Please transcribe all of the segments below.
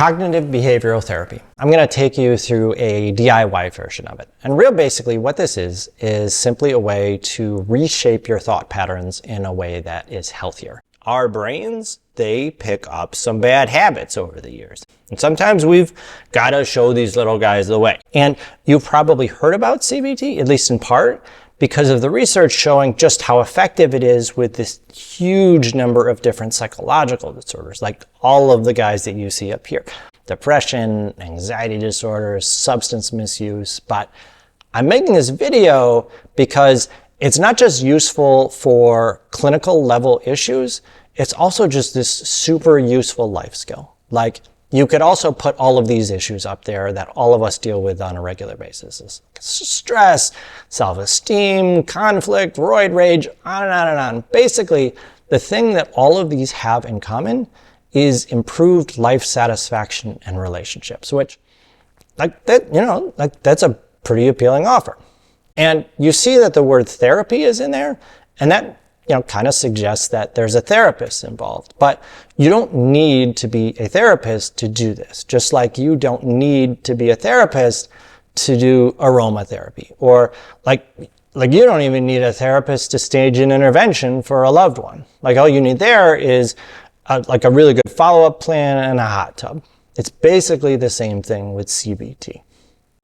cognitive behavioral therapy. I'm going to take you through a DIY version of it. And real basically what this is simply a way to reshape your thought patterns in a way that is healthier. Our brains, they pick up some bad habits over the years. And sometimes we've got to show these little guys the way. And you've probably heard about CBT, at least in part, because of the research showing just how effective it is with this huge number of different psychological disorders, like all of the guys that you see up here. Depression, anxiety disorders, substance misuse. But I'm making this video because it's not just useful for clinical level issues, it's also just this super useful life skill. Like, you could also put all of these issues up there that all of us deal with on a regular basis. Stress, self-esteem, conflict, roid rage, on and on and on. Basically, the thing that all of these have in common is improved life satisfaction and relationships, which, that's a pretty appealing offer. And you see that the word therapy is in there, and that kind of suggests that there's a therapist involved. But you don't need to be a therapist to do this, just like you don't need to be a therapist to do aromatherapy. Or like you don't even need a therapist to stage an intervention for a loved one. Like, all you need there is a really good follow-up plan and a hot tub. It's basically the same thing with CBT.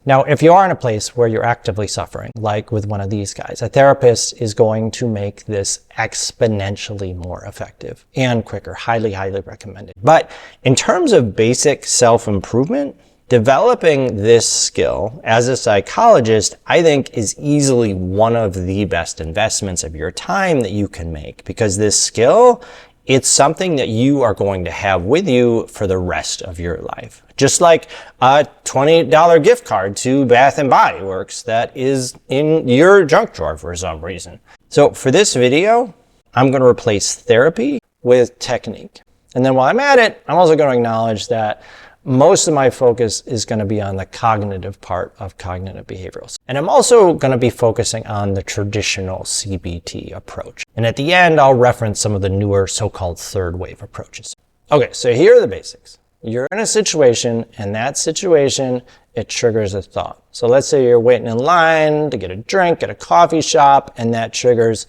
Now, if you are in a place where you're actively suffering, like with one of these guys, a therapist is going to make this exponentially more effective and quicker. Highly, highly recommended. But in terms of basic self-improvement, developing this skill as a psychologist, I think, is easily one of the best investments of your time that you can make, because this skill, it's something that you are going to have with you for the rest of your life. Just like a $20 gift card to Bath & Body Works that is in your junk drawer for some reason. So for this video, I'm going to replace therapy with technique. And then while I'm at it, I'm also going to acknowledge that most of my focus is going to be on the cognitive part of cognitive behaviorals. And I'm also going to be focusing on the traditional CBT approach. And at the end, I'll reference some of the newer so-called third wave approaches. Okay, so here are the basics. You're in a situation, and that situation, it triggers a thought. So let's say you're waiting in line to get a drink at a coffee shop, and that triggers,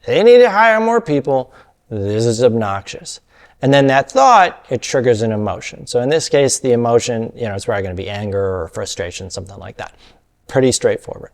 they need to hire more people. This is obnoxious. And then that thought, it triggers an emotion. So in this case, the emotion, it's probably going to be anger or frustration, something like that. Pretty straightforward.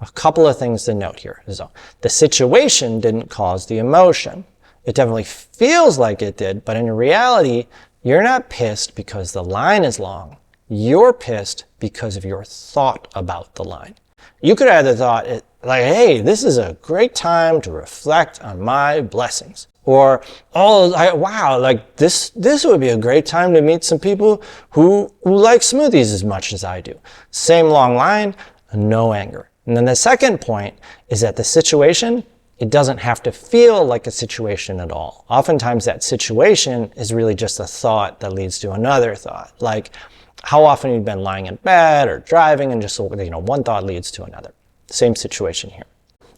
A couple of things to note here. So the situation didn't cause the emotion. It definitely feels like it did, but in reality, you're not pissed because the line is long. You're pissed because of your thought about the line. You could have the thought, hey, this is a great time to reflect on my blessings. Or, this would be a great time to meet some people who like smoothies as much as I do. Same long line, no anger. And then the second point is that the situation, it doesn't have to feel like a situation at all. Oftentimes that situation is really just a thought that leads to another thought. Like how often you've been lying in bed or driving and just, one thought leads to another. Same situation here.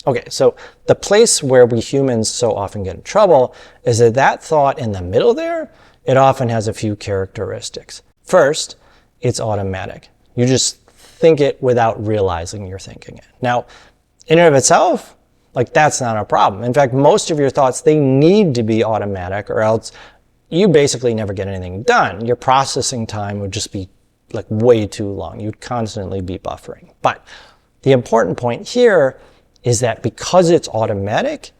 Okay, so the place where we humans so often get in trouble is that thought in the middle there, it often has a few characteristics. First, it's automatic. You just think it without realizing you're thinking it. Now, in and of itself, that's not a problem. In fact, most of your thoughts, they need to be automatic, or else you basically never get anything done. Your processing time would just be way too long. You'd constantly be buffering. But the important point here is that because it's automatic,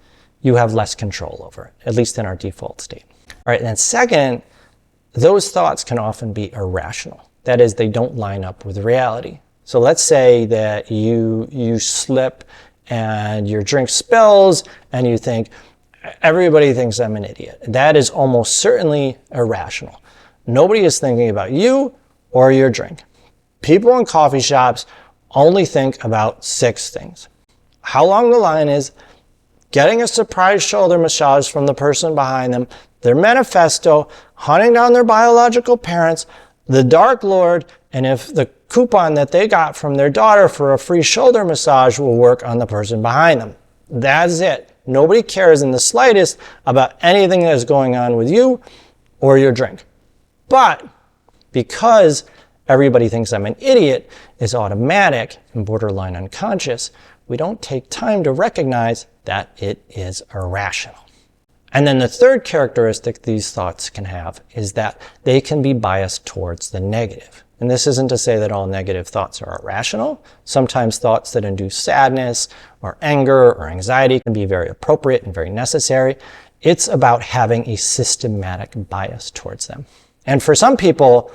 you have less control over it, at least in our default state. All right, and then second, those thoughts can often be irrational. That is, they don't line up with reality. So let's say that you slip and your drink spills and you think, everybody thinks I'm an idiot. That is almost certainly irrational. Nobody is thinking about you or your drink. People in coffee shops only think about 6 things. How long the line is, getting a surprise shoulder massage from the person behind them, their manifesto, hunting down their biological parents, the Dark Lord, and if the coupon that they got from their daughter for a free shoulder massage will work on the person behind them. That's it. Nobody cares in the slightest about anything that is going on with you or your drink. But because everybody thinks I'm an idiot is automatic and borderline unconscious, we don't take time to recognize that it is irrational. And then the third characteristic these thoughts can have is that they can be biased towards the negative. And this isn't to say that all negative thoughts are irrational. Sometimes thoughts that induce sadness or anger or anxiety can be very appropriate and very necessary. It's about having a systematic bias towards them. And for some people,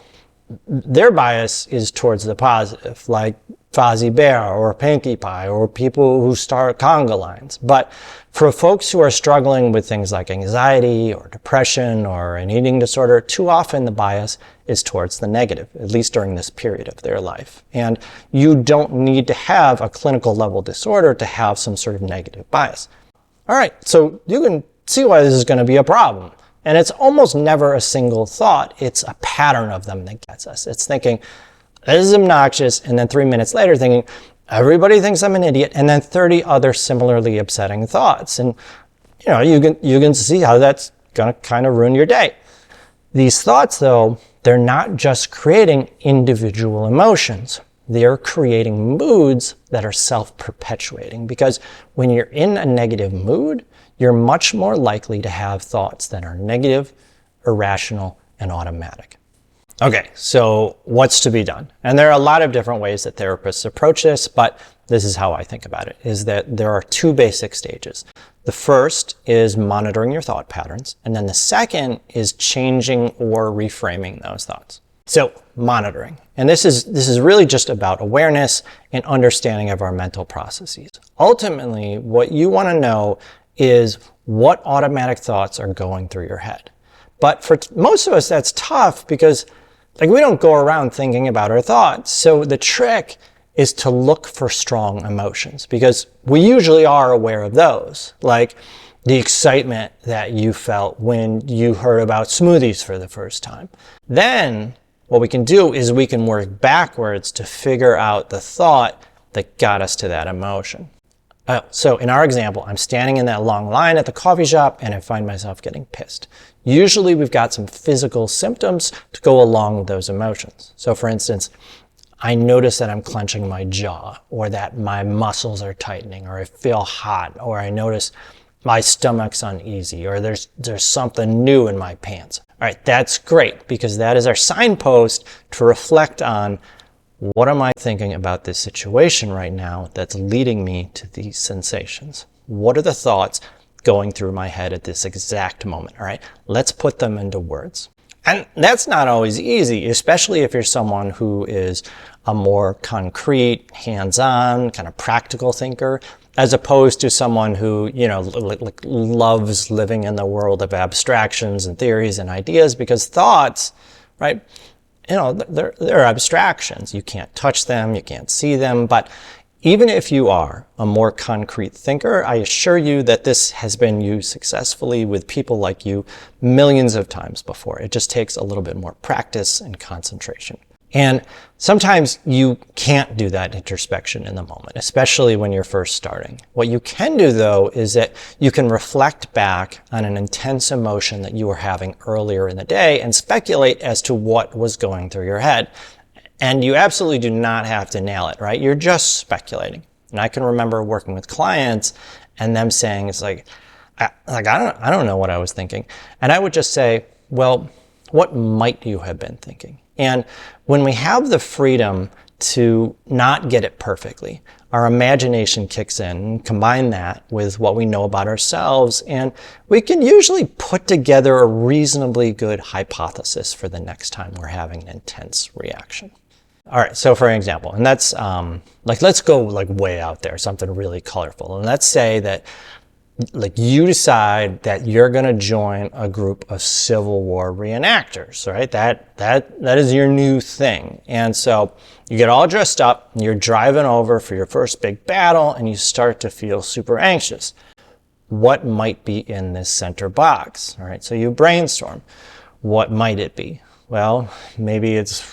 their bias is towards the positive, like Fozzie Bear or Pinkie Pie or people who start conga lines. But for folks who are struggling with things like anxiety or depression or an eating disorder, too often the bias is towards the negative, at least during this period of their life. And you don't need to have a clinical level disorder to have some sort of negative bias. All right, so you can see why this is going to be a problem. And it's almost never a single thought. It's a pattern of them that gets us. It's thinking, this is obnoxious, and then 3 minutes later thinking, everybody thinks I'm an idiot, and then 30 other similarly upsetting thoughts. And you can see how that's going to kind of ruin your day. These thoughts, though, they're not just creating individual emotions. They're creating moods that are self-perpetuating, because when you're in a negative mood, you're much more likely to have thoughts that are negative, irrational, and automatic. Okay, so what's to be done? And there are a lot of different ways that therapists approach this, but this is how I think about it, is that there are two basic stages. The first is monitoring your thought patterns, and then the second is changing or reframing those thoughts. So monitoring, and this is really just about awareness and understanding of our mental processes. Ultimately, what you want to know is what automatic thoughts are going through your head. But for most of us, that's tough because we don't go around thinking about our thoughts. So the trick is to look for strong emotions, because we usually are aware of those, like the excitement that you felt when you heard about smoothies for the first time. Then what we can do is we can work backwards to figure out the thought that got us to that emotion. So in our example, I'm standing in that long line at the coffee shop and I find myself getting pissed. Usually we've got some physical symptoms to go along with those emotions. So for instance, I notice that I'm clenching my jaw, or that my muscles are tightening, or I feel hot, or I notice my stomach's uneasy, or there's something new in my pants. All right, that's great, because that is our signpost to reflect on, what am I thinking about this situation right now that's leading me to these sensations? What are the thoughts going through my head at this exact moment? All right, let's put them into words. And that's not always easy, especially if you're someone who is a more concrete, hands-on, kind of practical thinker, as opposed to someone who, loves living in the world of abstractions and theories and ideas, because thoughts, right? They're abstractions. You can't touch them, you can't see them, but even if you are a more concrete thinker, I assure you that this has been used successfully with people like you millions of times before. It just takes a little bit more practice and concentration. And sometimes you can't do that introspection in the moment, especially when you're first starting. What you can do, though, is that you can reflect back on an intense emotion that you were having earlier in the day and speculate as to what was going through your head. And you absolutely do not have to nail it, right? You're just speculating. And I can remember working with clients and them saying, I don't know what I was thinking. And I would just say, well, what might you have been thinking? And when we have the freedom to not get it perfectly, our imagination kicks in, and combine that with what we know about ourselves, and we can usually put together a reasonably good hypothesis for the next time we're having an intense reaction. All right, so for example, and that's let's go way out there, something really colorful. And let's say that you decide that you're going to join a group of Civil War reenactors, right? That is your new thing. And so you get all dressed up, and you're driving over for your first big battle, and you start to feel super anxious. What might be in this center box? All right, so you brainstorm. What might it be? Well, maybe it's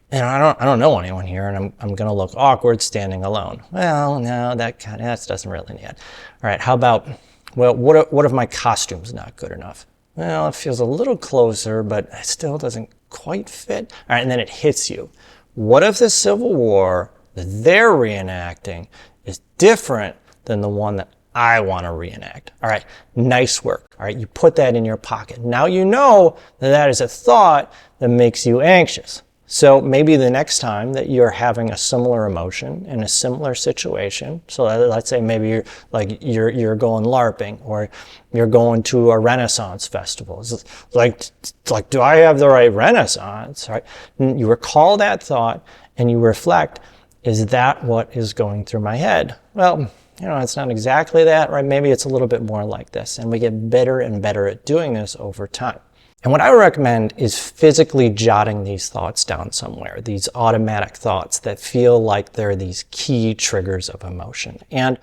I don't know anyone here, and I'm going to look awkward standing alone. Well, no, that doesn't really need it. All right, how about, well, what if my costume's not good enough? well, it feels a little closer, but it still doesn't quite fit. All right, and then it hits you. What if the Civil War that they're reenacting is different than the one that I want to reenact? All right, nice work. All right, you put that in your pocket. Now you know that that is a thought that makes you anxious. So maybe the next time that you're having a similar emotion in a similar situation, so let's say maybe you're going LARPing, or you're going to a Renaissance festival. It's like, do I have the right Renaissance? Right? And you recall that thought and you reflect, is that what is going through my head? Well, it's not exactly that, right? Maybe it's a little bit more like this, and we get better and better at doing this over time. And what I would recommend is physically jotting these thoughts down somewhere, these automatic thoughts that feel like they're these key triggers of emotion. And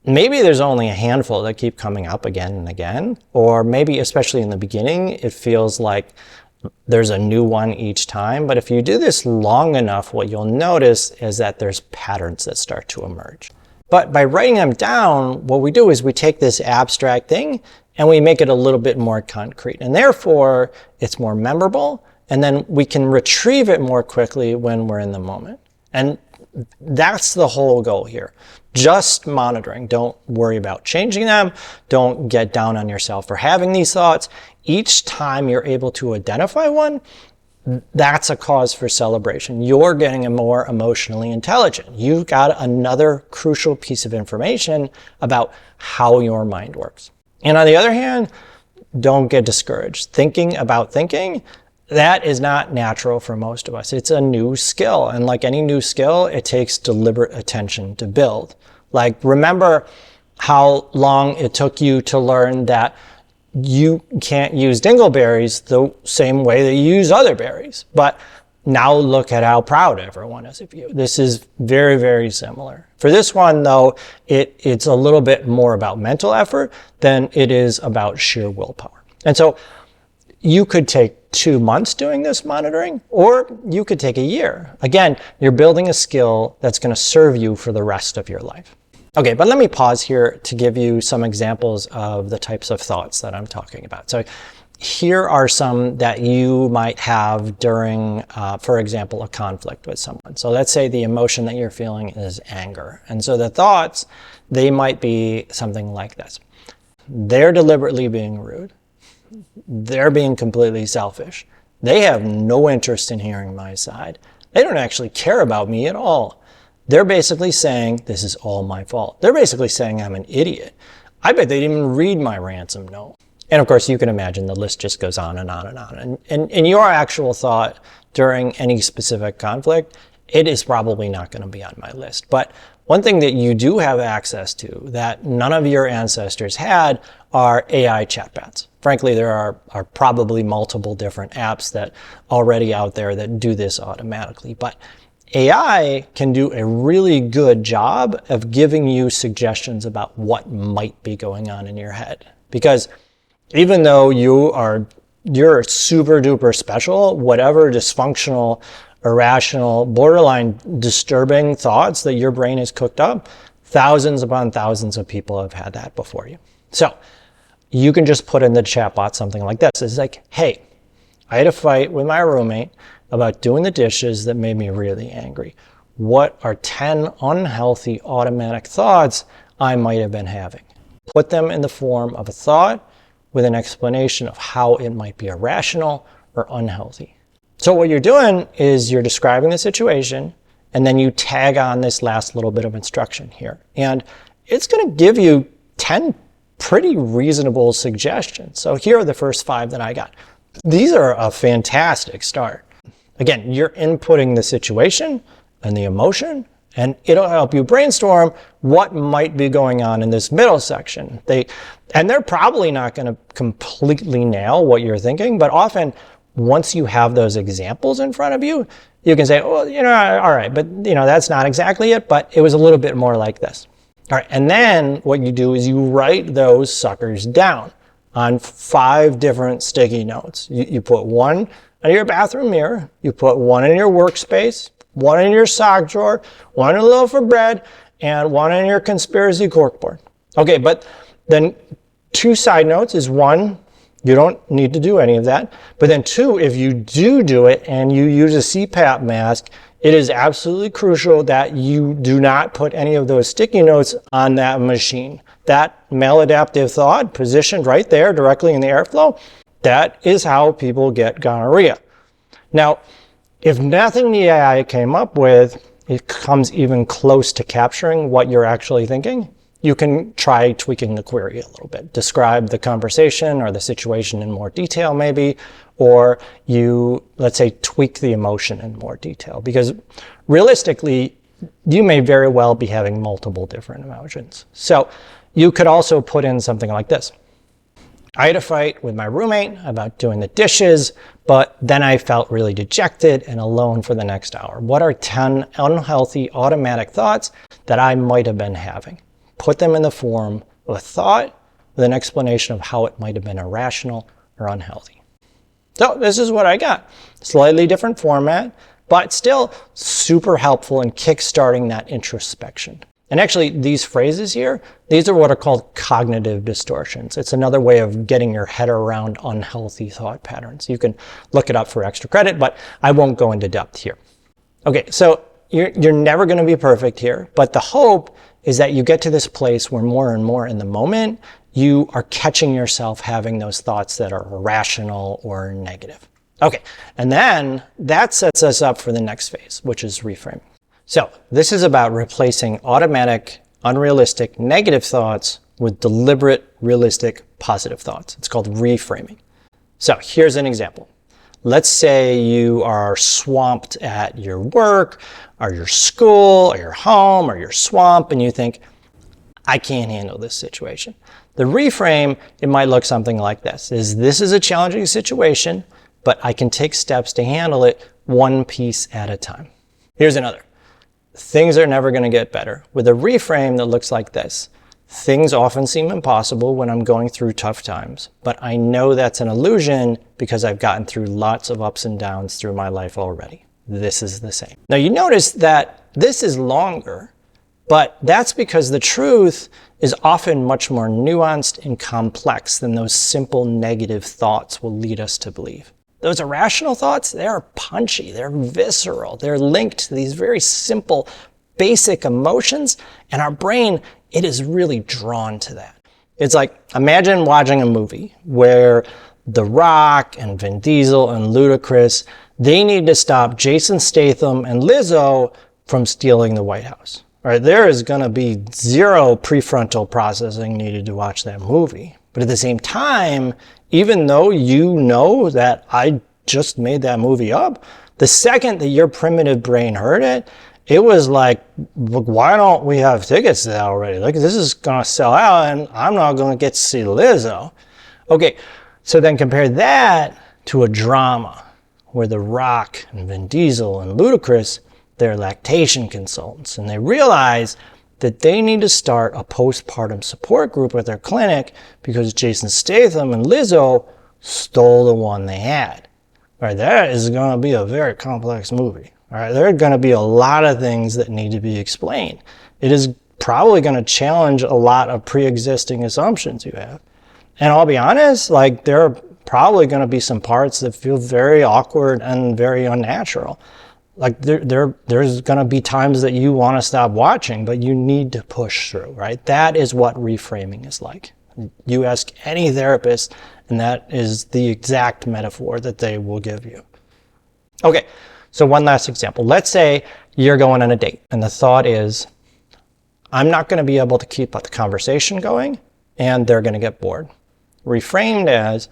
maybe there's only a handful that keep coming up again and again, or maybe especially in the beginning, it feels like there's a new one each time. But if you do this long enough, what you'll notice is that there's patterns that start to emerge. But by writing them down, what we do is we take this abstract thing and we make it a little bit more concrete. And therefore, it's more memorable, and then we can retrieve it more quickly when we're in the moment. And that's the whole goal here. Just monitoring. Don't worry about changing them. Don't get down on yourself for having these thoughts. Each time you're able to identify one, that's a cause for celebration. You're getting more emotionally intelligent. You've got another crucial piece of information about how your mind works. And on the other hand, don't get discouraged. Thinking about thinking, that is not natural for most of us. It's a new skill. And like any new skill, it takes deliberate attention to build. Like, remember how long it took you to learn that you can't use dingleberries the same way that you use other berries. But now look at how proud everyone is of you. This is very, very similar. For this one, though, it's a little bit more about mental effort than it is about sheer willpower. And so you could take 2 months doing this monitoring, or you could take a year. Again, you're building a skill that's going to serve you for the rest of your life. Okay, but let me pause here to give you some examples of the types of thoughts that I'm talking about. So here are some that you might have during, for example, a conflict with someone. So let's say the emotion that you're feeling is anger. And so the thoughts, they might be something like this. They're deliberately being rude. They're being completely selfish. They have no interest in hearing my side. They don't actually care about me at all. They're basically saying, this is all my fault. They're basically saying I'm an idiot. I bet they didn't even read my ransom note. And of course, you can imagine the list just goes on and on and on. And your actual thought during any specific conflict, it is probably not going to be on my list. But one thing that you do have access to that none of your ancestors had are AI chatbots. Frankly, there are probably multiple different apps that already out there that do this automatically. But AI can do a really good job of giving you suggestions about what might be going on in your head. Because even though you're super duper special, whatever dysfunctional, irrational, borderline disturbing thoughts that your brain has cooked up, thousands upon thousands of people have had that before you. So you can just put in the chatbot something like this. It's like, hey, I had a fight with my roommate about doing the dishes that made me really angry. What are 10 unhealthy automatic thoughts I might have been having? Put them in the form of a thought with an explanation of how it might be irrational or unhealthy. So what you're doing is you're describing the situation, and then you tag on this last little bit of instruction here. And it's going to give you 10 pretty reasonable suggestions. So here are the first 5 that I got. These are a fantastic start. Again, you're inputting the situation and the emotion, and it'll help you brainstorm what might be going on in this middle section. They're probably not going to completely nail what you're thinking, but often once you have those examples in front of you, you can say, oh, all right, but that's not exactly it, but it was a little bit more like this. All right, and then what you do is you write those suckers down on 5 different sticky notes. You put one on your bathroom mirror, you put one in your workspace, one in your sock drawer, one in a loaf of bread, and one in your conspiracy corkboard. Okay, but then 2 side notes is one, You don't need to do any of that. But then 2, if you do it and you use a CPAP mask, it is absolutely crucial that you do not put any of those sticky notes on that machine. That maladaptive thought positioned right there directly in the airflow, that is how people get gonorrhea. Now, if nothing the AI came up with, it comes even close to capturing what you're actually thinking, you can try tweaking the query a little bit. Describe the conversation or the situation in more detail maybe, or you, let's say, tweak the emotion in more detail. Because realistically, you may very well be having multiple different emotions. So you could also put in something like this. I had a fight with my roommate about doing the dishes, but then I felt really dejected and alone for the next hour. What are 10 unhealthy automatic thoughts that I might have been having? Put them in the form of a thought with an explanation of how it might have been irrational or unhealthy. So this is what I got. Slightly different format, but still super helpful in kickstarting that introspection. And actually, these phrases here, these are what are called cognitive distortions. It's another way of getting your head around unhealthy thought patterns. You can look it up for extra credit, but I won't go into depth here. Okay, so you're never going to be perfect here, but the hope is that you get to this place where more and more in the moment, you are catching yourself having those thoughts that are irrational or negative. Okay, and then that sets us up for the next phase, which is reframing. So this is about replacing automatic, unrealistic, negative thoughts with deliberate, realistic, positive thoughts. It's called reframing. So here's an example. Let's say you are swamped at your work, or your school, or your home, or your swamp, and you think, I can't handle this situation. The reframe, it might look something like this. This is a challenging situation, but I can take steps to handle it one piece at a time. Here's another. Things are never going to get better. With a reframe that looks like this. Things often seem impossible when I'm going through tough times, but I know that's an illusion because I've gotten through lots of ups and downs through my life already. This is the same. Now you notice that this is longer, but that's because the truth is often much more nuanced and complex than those simple negative thoughts will lead us to believe. Those irrational thoughts, they're punchy, they're visceral, they're linked to these very simple, basic emotions, and our brain, it is really drawn to that. It's like, imagine watching a movie where The Rock and Vin Diesel and Ludacris, they need to stop Jason Statham and Lizzo from stealing the White House. All right, there is going to be zero prefrontal processing needed to watch that movie. But at the same time, even though you know that I just made that movie up, the second that your primitive brain heard it, it was like, why don't we have tickets to that already? Like, this is going to sell out and I'm not going to get to see Lizzo. Okay, so then compare that to a drama where The Rock and Vin Diesel and Ludacris, they're lactation consultants, and they realize that they need to start a postpartum support group at their clinic because Jason Statham and Lizzo stole the one they had. All right, that is going to be a very complex movie. All right, there are going to be a lot of things that need to be explained. It is probably going to challenge a lot of pre-existing assumptions you have. And I'll be honest, like, there are probably going to be some parts that feel very awkward and very unnatural. Like there's going to be times that you want to stop watching, but you need to push through, right? That is what reframing is like. You ask any therapist, and that is the exact metaphor that they will give you. Okay, so one last example. Let's say you're going on a date, and the thought is, I'm not going to be able to keep the conversation going, and they're going to get bored. Reframed as,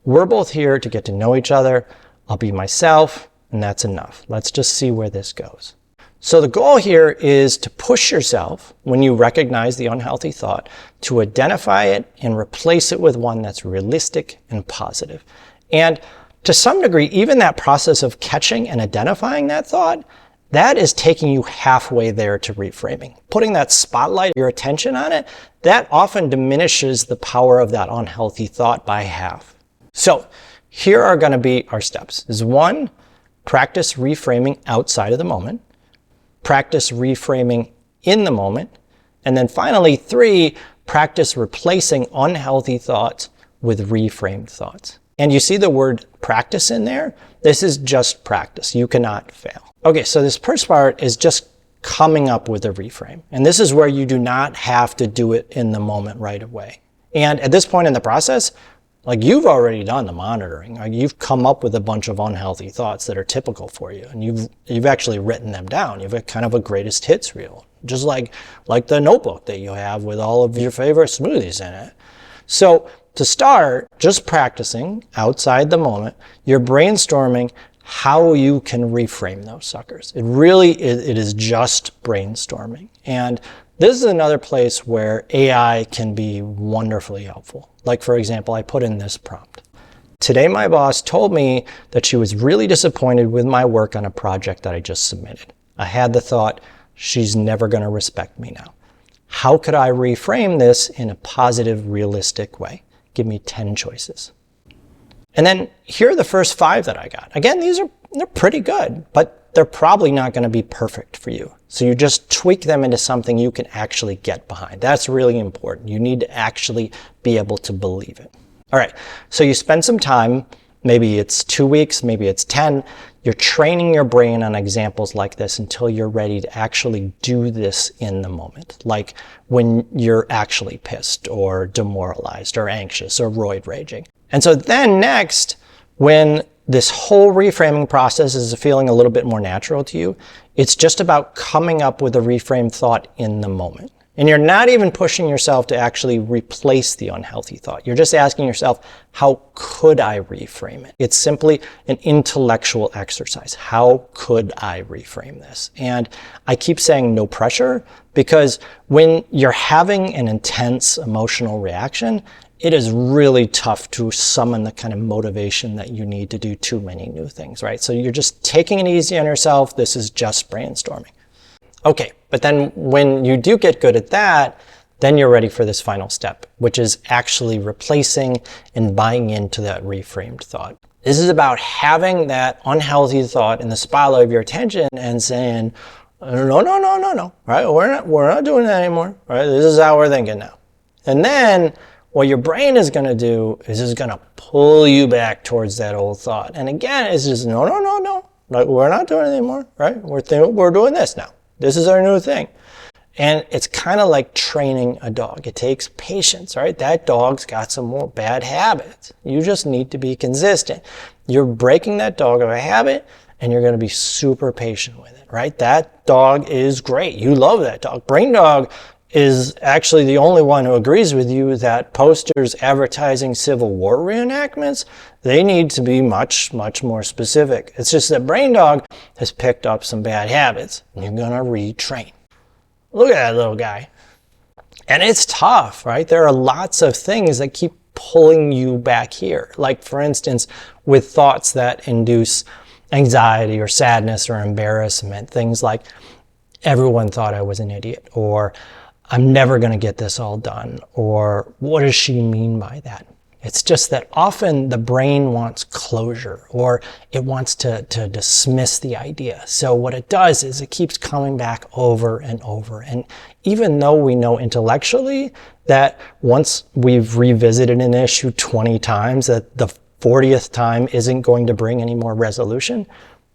we're both here to get to know each other. I'll be myself. And that's enough. Let's just see where this goes. So the goal here is to push yourself when you recognize the unhealthy thought to identify it and replace it with one that's realistic and positive. And to some degree, even that process of catching and identifying that thought, that is taking you halfway there to reframing. Putting that spotlight, your attention on it, that often diminishes the power of that unhealthy thought by half. So here are going to be our steps. Is 1, practice reframing outside of the moment. Practice reframing in the moment. And then finally, 3, practice replacing unhealthy thoughts with reframed thoughts. And you see the word practice in there? This is just practice. You cannot fail. Okay, so this first part is just coming up with a reframe. And this is where you do not have to do it in the moment right away. And at this point in the process, like, you've already done the monitoring. Like, you've come up with a bunch of unhealthy thoughts that are typical for you, and you've actually written them down. You've got kind of a greatest hits reel, just like the notebook that you have with all of your favorite smoothies in it. So to start, just practicing outside the moment, you're brainstorming how you can reframe those suckers. It is just brainstorming. And this is another place where AI can be wonderfully helpful. Like, for example, I put in this prompt. Today, my boss told me that she was really disappointed with my work on a project that I just submitted. I had the thought, she's never going to respect me now. How could I reframe this in a positive, realistic way? Give me 10 choices. And then here are the first 5 that I got. Again, they're pretty good, but they're probably not going to be perfect for you. So you just tweak them into something you can actually get behind. That's really important. You need to actually be able to believe it. All right, so you spend some time, maybe it's 2 weeks, maybe it's 10. You're training your brain on examples like this until you're ready to actually do this in the moment. Like when you're actually pissed or demoralized or anxious or roid raging. And so then next, when this whole reframing process is feeling a little bit more natural to you, it's just about coming up with a reframed thought in the moment. And you're not even pushing yourself to actually replace the unhealthy thought. You're just asking yourself, how could I reframe it? It's simply an intellectual exercise. How could I reframe this? And I keep saying no pressure, because when you're having an intense emotional reaction, it is really tough to summon the kind of motivation that you need to do too many new things, right? So you're just taking it easy on yourself. This is just brainstorming. Okay, but then when you do get good at that, then you're ready for this final step, which is actually replacing and buying into that reframed thought. This is about having that unhealthy thought in the spotlight of your attention and saying, no, right? We're not doing that anymore, right? This is how we're thinking now. And then what your brain is going to do is it's going to pull you back towards that old thought. And again, it's just, no. Like, we're not doing it anymore, right? We're doing this now. This is our new thing. And it's kind of like training a dog. It takes patience, right? That dog's got some more bad habits. You just need to be consistent. You're breaking that dog of a habit, and you're going to be super patient with it, right? That dog is great. You love that dog. Brain Dog is actually the only one who agrees with you that posters advertising Civil War reenactments, they need to be much, much more specific. It's just that Brain Dog has picked up some bad habits, and you're going to retrain. Look at that little guy. And it's tough, right? There are lots of things that keep pulling you back here. Like, for instance, with thoughts that induce anxiety or sadness or embarrassment, things like, everyone thought I was an idiot, or I'm never going to get this all done, or what does she mean by that? It's just that often the brain wants closure, or it wants to dismiss the idea. So what it does is it keeps coming back over and over. And even though we know intellectually that once we've revisited an issue 20 times, that the 40th time isn't going to bring any more resolution,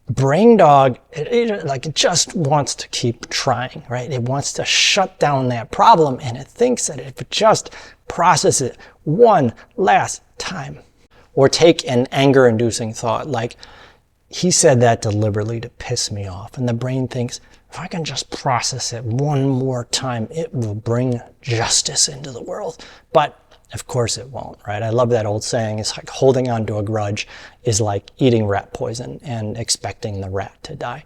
Brain Dog, it just wants to keep trying, right? It wants to shut down that problem, and it thinks that if it just processes it one last time. Or take an anger-inducing thought, like, he said that deliberately to piss me off. And the brain thinks, if I can just process it one more time, it will bring justice into the world. But of course it won't, right? I love that old saying. It's like holding on to a grudge is like eating rat poison and expecting the rat to die.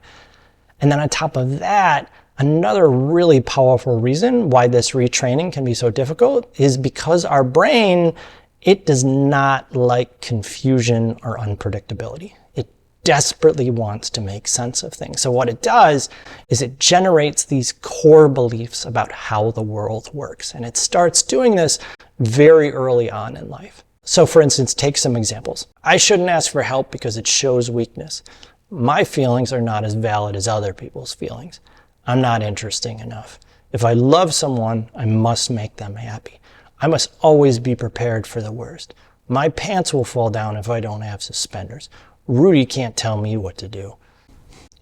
And then on top of that, another really powerful reason why this retraining can be so difficult is because our brain, it does not like confusion or unpredictability. It desperately wants to make sense of things. So what it does is it generates these core beliefs about how the world works. And it starts doing this very early on in life. So for instance, take some examples. I shouldn't ask for help because it shows weakness. My feelings are not as valid as other people's feelings. I'm not interesting enough. If I love someone, I must make them happy. I must always be prepared for the worst. My pants will fall down if I don't have suspenders. Rudy can't tell me what to do.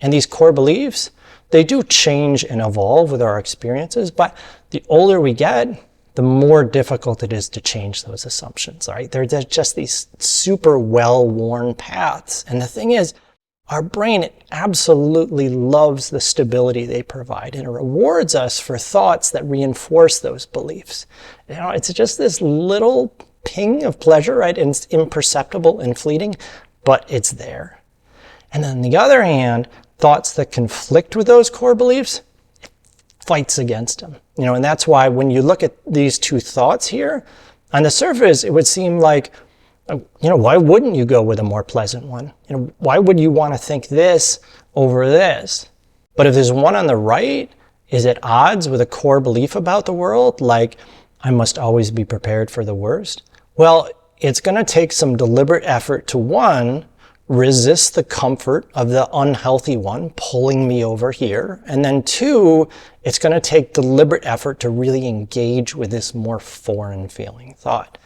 And these core beliefs, they do change and evolve with our experiences, but the older we get, the more difficult it is to change those assumptions, right? They're just these super well-worn paths. And the thing is, our brain absolutely loves the stability they provide, and it rewards us for thoughts that reinforce those beliefs. It's just this little ping of pleasure, right? And it's imperceptible and fleeting, but it's there. And on the other hand, thoughts that conflict with those core beliefs, it fights against them. And that's why when you look at these two thoughts here, on the surface, it would seem like, why wouldn't you go with a more pleasant one? Why would you want to think this over this? But if there's one on the right, is at odds with a core belief about the world, like I must always be prepared for the worst? Well, it's going to take some deliberate effort to, one, resist the comfort of the unhealthy one pulling me over here. And then two, it's going to take deliberate effort to really engage with this more foreign feeling thought.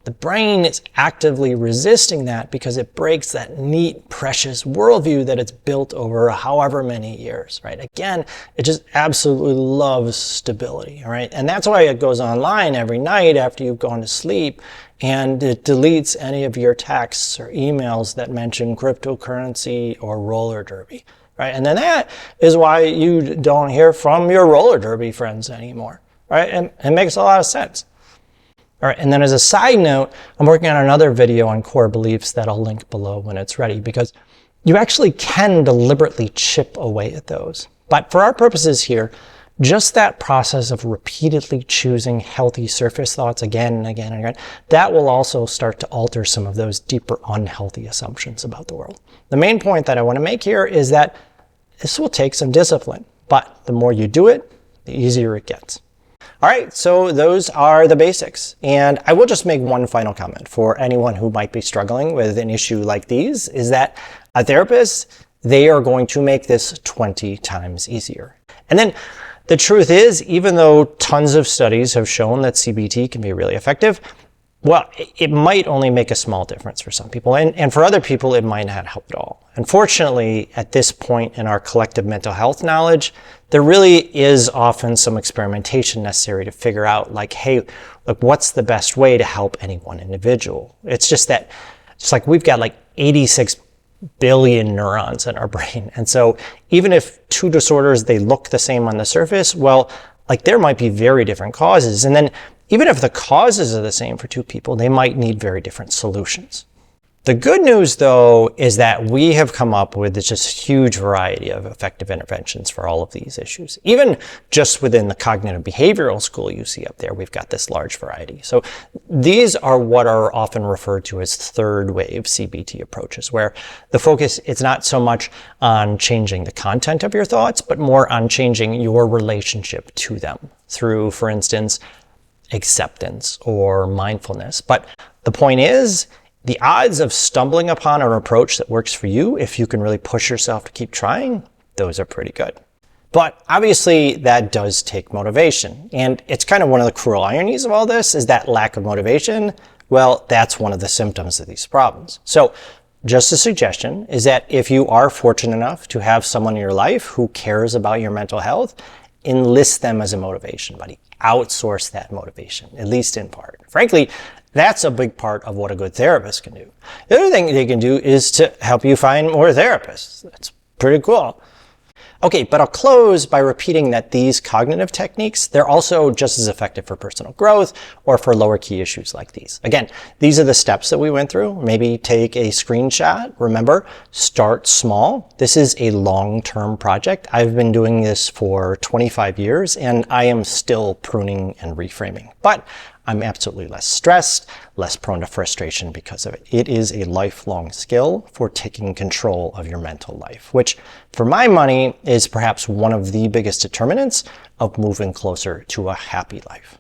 The brain is actively resisting that because it breaks that neat, precious worldview that it's built over however many years, right? Again, it just absolutely loves stability, all right? And that's why it goes online every night after you've gone to sleep, and it deletes any of your texts or emails that mention cryptocurrency or roller derby, right? And then that is why you don't hear from your roller derby friends anymore, right? And it makes a lot of sense. All right, and then as a side note, I'm working on another video on core beliefs that I'll link below when it's ready, because you actually can deliberately chip away at those. But for our purposes here, just that process of repeatedly choosing healthy surface thoughts again and again and again, that will also start to alter some of those deeper unhealthy assumptions about the world. The main point that I want to make here is that this will take some discipline, but the more you do it, the easier it gets. All right, so those are the basics. And I will just make one final comment for anyone who might be struggling with an issue like these, is that a therapist, they are going to make this 20 times easier. And then the truth is, even though tons of studies have shown that CBT can be really effective, well, it might only make a small difference for some people, and for other people, it might not help at all. Unfortunately, at this point in our collective mental health knowledge, there really is often some experimentation necessary to figure out, like, hey, look, what's the best way to help any one individual? It's just that, it's like we've got like 86 billion neurons in our brain. And so even if two disorders, they look the same on the surface, well, like there might be very different causes. And then even if the causes are the same for two people, they might need very different solutions. The good news, though, is that we have come up with this just huge variety of effective interventions for all of these issues. Even just within the cognitive behavioral school you see up there, we've got this large variety. So these are what are often referred to as third wave CBT approaches, where the focus is not so much on changing the content of your thoughts, but more on changing your relationship to them through, for instance, acceptance or mindfulness. But the point is, the odds of stumbling upon an approach that works for you, if you can really push yourself to keep trying, those are pretty good. But obviously that does take motivation. And it's kind of one of the cruel ironies of all this is that lack of motivation, well, that's one of the symptoms of these problems. So just a suggestion is that if you are fortunate enough to have someone in your life who cares about your mental health, enlist them as a motivation buddy. Outsource that motivation, at least in part. Frankly, that's a big part of what a good therapist can do. The other thing they can do is to help you find more therapists. That's pretty cool. Okay, but I'll close by repeating that these cognitive techniques, they're also just as effective for personal growth or for lower key issues like these. Again, these are the steps that we went through. Maybe take a screenshot. Remember, start small. This is a long-term project. I've been doing this for 25 years and I am still pruning and reframing. But I'm absolutely less stressed, less prone to frustration because of it. It is a lifelong skill for taking control of your mental life, which for my money is perhaps one of the biggest determinants of moving closer to a happy life.